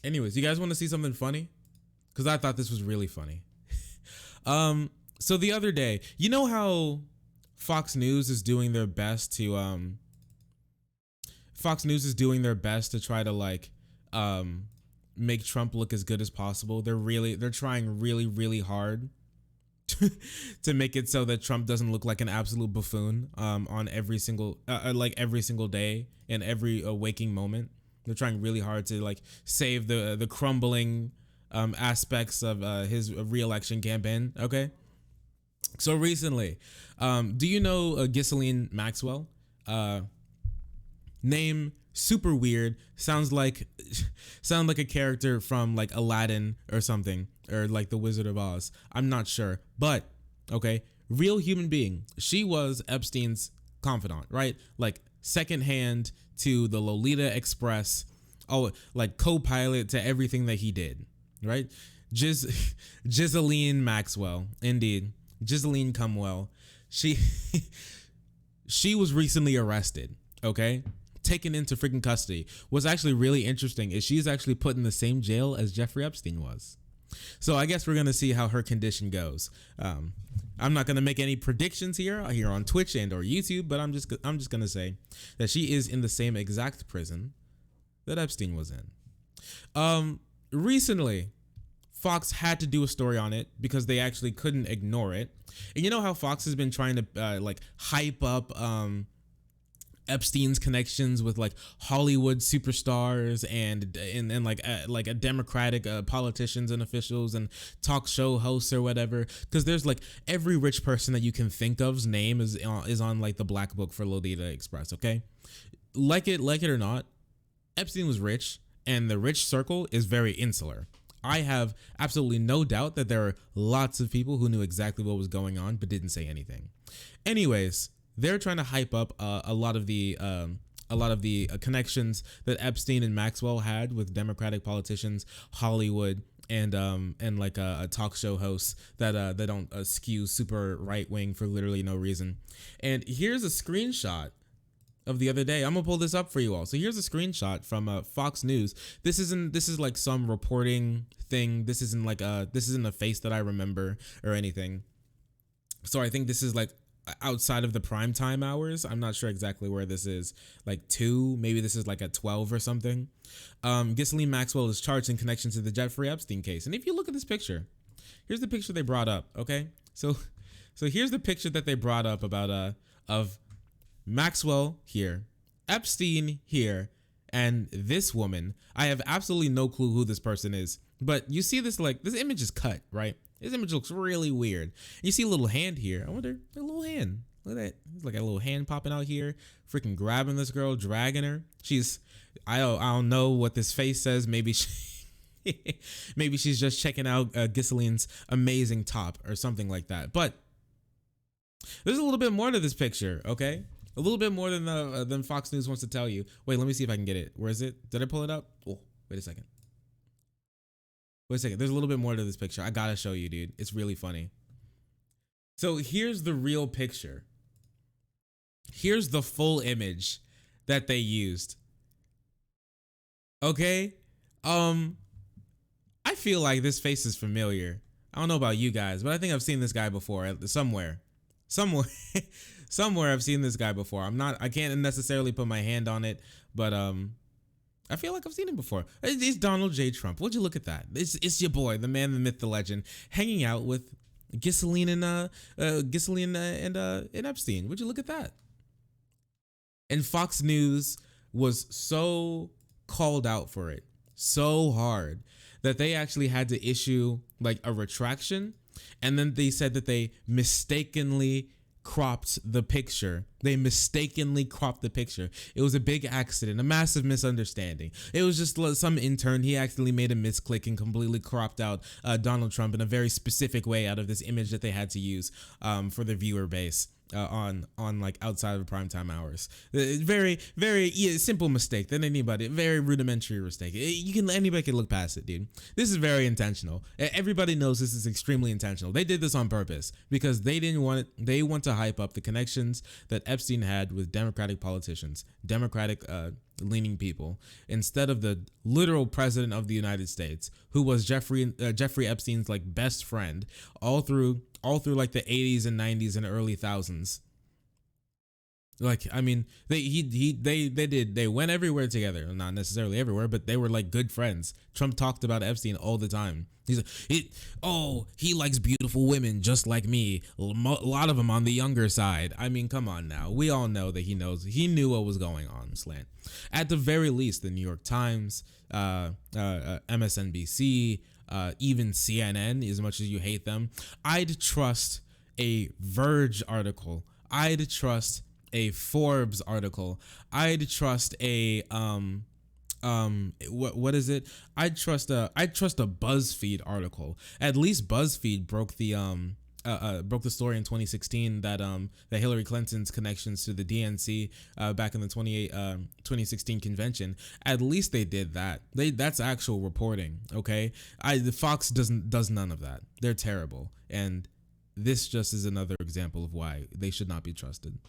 Anyways, you guys want to see something funny? Because I thought this was really funny. So the other day, you know how Fox News is doing their best to try to like make Trump look as good as possible. They're trying really hard to make it so that Trump doesn't look like an absolute buffoon on every single day and every waking moment. They're trying really hard to like save the crumbling aspects of his re-election campaign. Okay, so recently, do you know Ghislaine Maxwell? Name super weird. Sound like a character from like Aladdin or something, or like the Wizard of Oz. I'm not sure, but okay, real human being. She was Epstein's confidant, right? Like secondhand to the Lolita Express. Oh, like co-pilot to everything that he did, right? Ghislaine Maxwell, indeed, Ghislaine Cumwell. She was recently arrested. Okay, taken into freaking custody. What's actually really interesting is she's actually put in the same jail as Jeffrey Epstein was. So I guess we're gonna see how her condition goes. I'm not gonna make any predictions here on Twitch and or YouTube, but I'm just gonna say that she is in the same exact prison that Epstein was in. Recently, Fox had to do a story on it because they actually couldn't ignore it. And you know how Fox has been trying to like hype up Epstein's connections with like Hollywood superstars and like a democratic politicians and officials and talk show hosts or whatever, because there's like every rich person that you can think of's name is on like the black book for Lolita Express. Okay, like it or not, Epstein was rich, and the rich circle is very insular. I have absolutely no doubt that there are lots of people who knew exactly what was going on but didn't say anything. Anyways, they're trying to hype up a lot of the connections that Epstein and Maxwell had with Democratic politicians, Hollywood, and like a talk show hosts that don't skew super right wing for literally no reason. And here's a screenshot of the other day. I'm gonna pull this up for you all. So here's a screenshot from Fox News. This is like some reporting thing. This isn't a face that I remember or anything. So I think this is like outside of the prime time hours. I'm not sure exactly where this is, like 2, maybe this is like at 12 or something. Ghislaine Maxwell is charged in connection to the Jeffrey Epstein case. And if you look at this picture, here's the picture they brought up. Okay, so here's the picture that they brought up about of Maxwell here, Epstein here, and this woman. I have absolutely no clue who this person is, but you see this, like, this image is cut, right? This image looks really weird. You see a little hand here. I wonder, a little hand. Look at that. It's like a little hand popping out here, freaking grabbing this girl, dragging her. I don't know what this face says. Maybe maybe she's just checking out Ghislaine's amazing top or something like that. But there's a little bit more to this picture, okay? A little bit more than Fox News wants to tell you. Wait, let me see if I can get it. Where is it? Did I pull it up? Oh, wait a second. Wait a second. There's a little bit more to this picture. I gotta show you, dude. It's really funny. So here's the real picture. Here's the full image that they used. Okay? I feel like this face is familiar. I don't know about you guys, but I think I've seen this guy before somewhere. Somewhere I've seen this guy before. I can't necessarily put my hand on it, but I feel like I've seen him before. It's Donald J. Trump. Would you look at that? It's your boy, the man, the myth, the legend, hanging out with Ghislaine and Epstein. Would you look at that? And Fox News was so called out for it so hard that they actually had to issue like a retraction, and then they said that they mistakenly cropped the picture. They mistakenly cropped the picture. It was a big accident, a massive misunderstanding. It was just some intern. He accidentally made a misclick and completely cropped out Donald Trump in a very specific way out of this image that they had to use for the viewer base. On like outside of primetime hours. Very simple mistake that anybody, very rudimentary mistake. Anybody can look past it, dude. This is very intentional. Everybody knows this is extremely intentional. They did this on purpose because they didn't want it. They want to hype up the connections that Epstein had with Democratic politicians, Democratic leaning people instead of the literal president of the United States, who was Jeffrey Epstein's like best friend all through like the 80s and 90s and early thousands. Like, I mean, they went everywhere together. Not necessarily everywhere, but they were like good friends. Trump talked about Epstein all the time. He's like, he likes beautiful women just like me. A lot of them on the younger side. I mean, come on now. We all know that he knew what was going on. Slant. At the very least, the New York Times, MSNBC, even CNN, as much as you hate them, I'd trust a Verge article. I'd trust a Forbes article. I'd trust a what is it? I'd trust a BuzzFeed article. At least BuzzFeed broke the story in 2016 that Hillary Clinton's connections to the DNC back in the 2016 convention. At least they did that. That's actual reporting. Okay, the Fox does none of that. They're terrible, and this just is another example of why they should not be trusted.